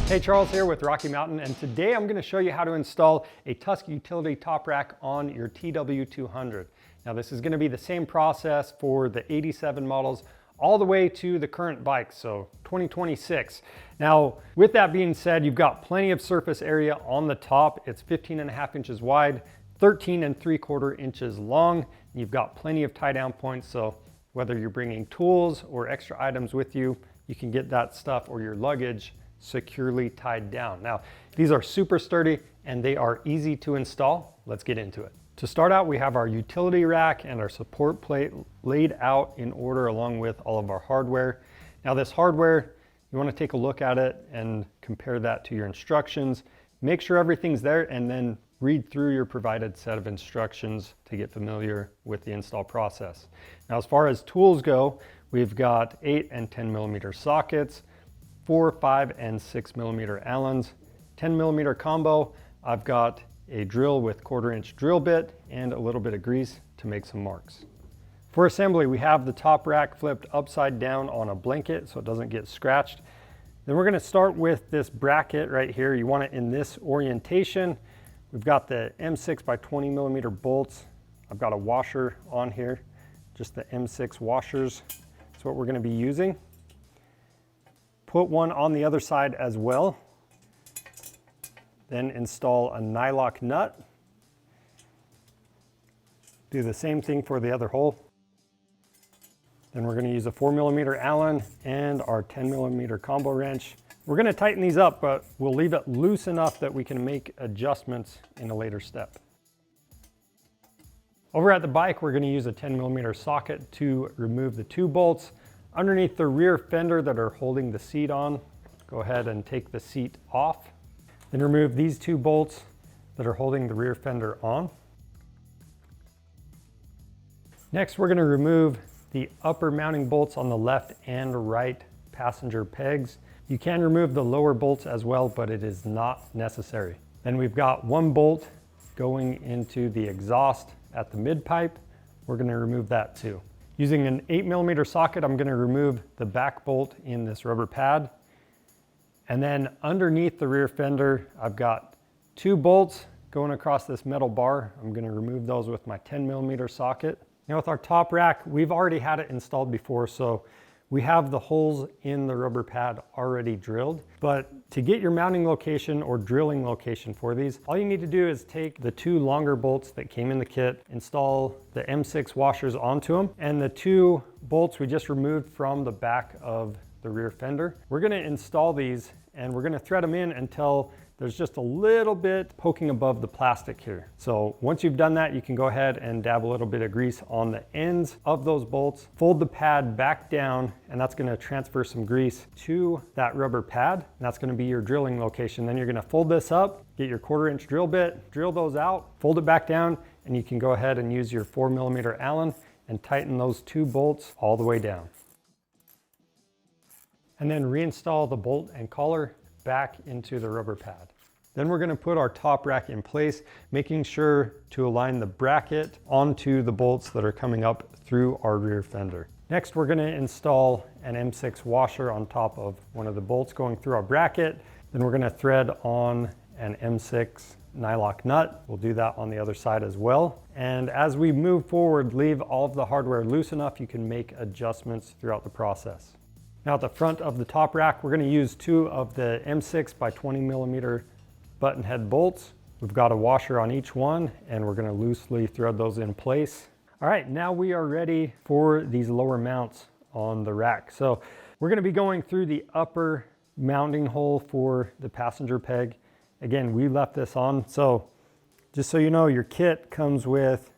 Hey, Charles here with Rocky Mountain, and today I'm going to show you how to install a Tusk Utility Top Rack on your TW200. Now this is going to be the same process for the 87 models all the way to the current bike, so 2026. Now with that being said, you've got plenty of surface area on the top. It's 15.5 inches wide, 13.75 inches long. You've got plenty of tie down points, so whether you're bringing tools or extra items with you, you can get that stuff or your luggage securely tied down. Now, these are super sturdy and they are easy to install. Let's get into it. To start out, we have our utility rack and our support plate laid out in order along with all of our hardware. Now this hardware, you want to take a look at it and compare that to your instructions. Make sure everything's there and then read through your provided set of instructions to get familiar with the install process. Now, as far as tools go, we've got 8 and 10 millimeter sockets, 4, 5, and 6 millimeter Allens, 10 millimeter combo. I've got a drill with 1/4 inch drill bit and a little bit of grease to make some marks. For assembly, we have the top rack flipped upside down on a blanket so it doesn't get scratched. Then we're going to start with this bracket right here. You want it in this orientation. We've got the M6 by 20 millimeter bolts. I've got a washer on here, just the M6 washers. That's what we're going to be using. Put one on the other side as well. Then install a nylock nut. Do the same thing for the other hole. Then we're going to use a 4 millimeter Allen and our 10 millimeter combo wrench. We're going to tighten these up, but we'll leave it loose enough that we can make adjustments in a later step. Over at the bike, we're going to use a 10 millimeter socket to remove the 2 bolts underneath the rear fender that are holding the seat on. Go ahead and take the seat off. Then remove these 2 bolts that are holding the rear fender on. Next, we're going to remove the upper mounting bolts on the left and right passenger pegs. You can remove the lower bolts as well, but it is not necessary. Then we've got 1 bolt going into the exhaust at the mid pipe. We're going to remove that too. Using an 8 millimeter socket, I'm going to remove the back bolt in this rubber pad. And then underneath the rear fender, I've got 2 bolts going across this metal bar. I'm going to remove those with my 10 millimeter socket. Now with our top rack, we've already had it installed before, so we have the holes in the rubber pad already drilled. But to get your mounting location or drilling location for these, all you need to do is take the 2 longer bolts that came in the kit, install the M6 washers onto them, and the 2 bolts we just removed from the back of the rear fender. We're going to install these and we're going to thread them in until there's just a little bit poking above the plastic here. So once you've done that, you can go ahead and dab a little bit of grease on the ends of those bolts, fold the pad back down, and that's going to transfer some grease to that rubber pad. And that's going to be your drilling location. Then you're going to fold this up, get your 1/4 inch drill bit, drill those out, fold it back down, and you can go ahead and use your 4 millimeter Allen and tighten those 2 bolts all the way down. And then reinstall the bolt and collar back into the rubber pad. Then we're going to put our top rack in place, making sure to align the bracket onto the bolts that are coming up through our rear fender. Next, we're going to install an M6 washer on top of one of the bolts going through our bracket. Then we're going to thread on an M6 nylock nut. We'll do that on the other side as well. And as we move forward, leave all of the hardware loose enough you can make adjustments throughout the process. Now at the front of the top rack, we're going to use 2 of the M6 by 20 millimeter button head bolts. We've got a washer on each one and we're going to loosely thread those in place. All right, now we are ready for these lower mounts on the rack. So we're going to be going through the upper mounting hole for the passenger peg. Again, we left this on. So just so you know, your kit comes with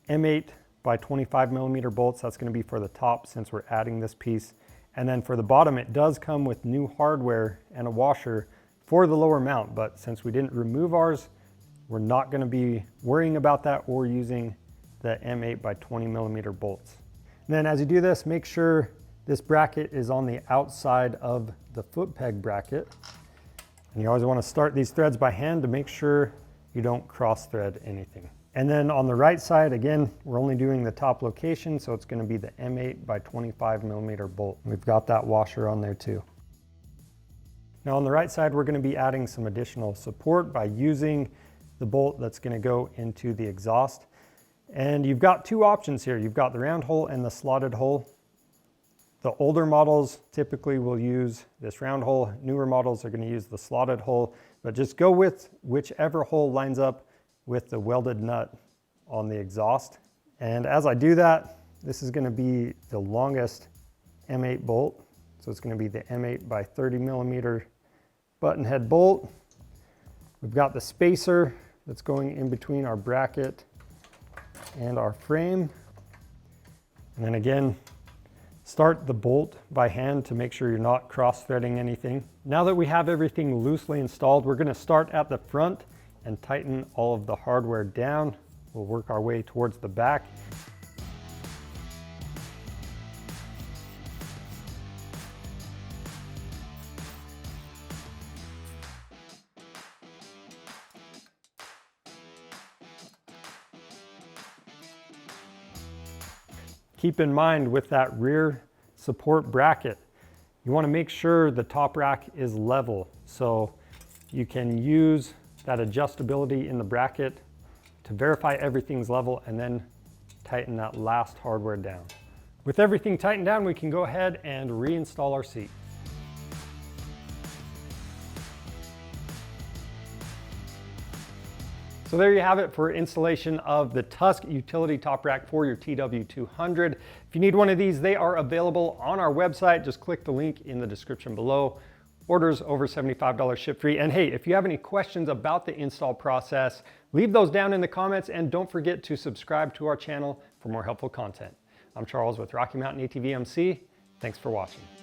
M8 by 25 millimeter bolts. That's going to be for the top since we're adding this piece. And then for the bottom, it does come with new hardware and a washer for the lower mount. But since we didn't remove ours, we're not going to be worrying about that or using the M8 by 20 millimeter bolts. And then as you do this, make sure this bracket is on the outside of the foot peg bracket. And you always want to start these threads by hand to make sure you don't cross thread anything. And then on the right side, again, we're only doing the top location, so it's going to be the M8 by 25 millimeter bolt. We've got that washer on there too. Now on the right side, we're going to be adding some additional support by using the bolt that's going to go into the exhaust. And you've got two options here. You've got the round hole and the slotted hole. The older models typically will use this round hole. Newer models are going to use the slotted hole, but just go with whichever hole lines up with the welded nut on the exhaust. And as I do that, this is going to be the longest M8 bolt. So it's going to be the M8 by 30 millimeter button head bolt. We've got the spacer that's going in between our bracket and our frame. And then again, start the bolt by hand to make sure you're not cross-threading anything. Now that we have everything loosely installed, we're going to start at the front and tighten all of the hardware down. We'll work our way towards the back. Keep in mind with that rear support bracket, you want to make sure the top rack is level. So you can use that adjustability in the bracket to verify everything's level and then tighten that last hardware down. With everything tightened down, we can go ahead and reinstall our seat. So there you have it for installation of the Tusk Utility Top Rack for your TW200. If you need one of these, they are available on our website. Just click the link in the description below. Orders over $75 ship free. And hey, if you have any questions about the install process, leave those down in the comments and don't forget to subscribe to our channel for more helpful content. I'm Charles with Rocky Mountain ATV MC. Thanks for watching.